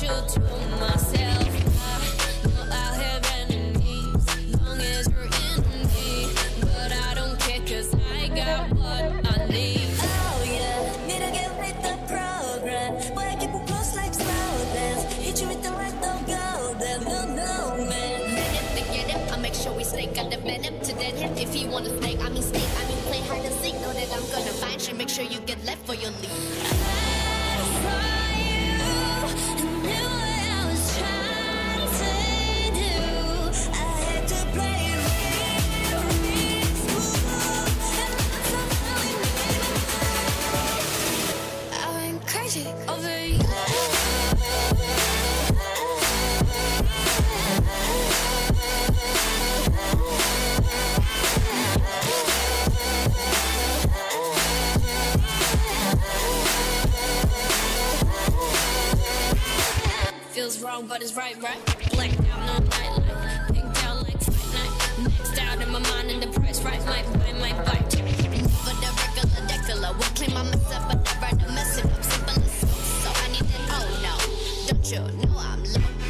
true to myself. I know I'll have enemies long as you're in me, but I don't care 'cause I got what I need. Oh yeah, need to get with the program. Boy, I keep it close like slow dance. Hit you with the right, don't go there. No, no, man. To get him, I'll make sure we snake got the venom to dead him. If he wanna snake, I mean play hide and seek. Know that I'm gonna find you, make sure you get left for your leave. I saw you and knew what I was trying to do. I had to play it real smooth, and that's how we made it. I went crazy over you. Feels wrong, but it's right. Blacked out, no nightlight. Pinked out like fight night. Next out in my mind, and the price right might bite. Never the regular, will claim I mess up, but never to mess it up. Simple as so I need an oh no. Don't you know I'm low?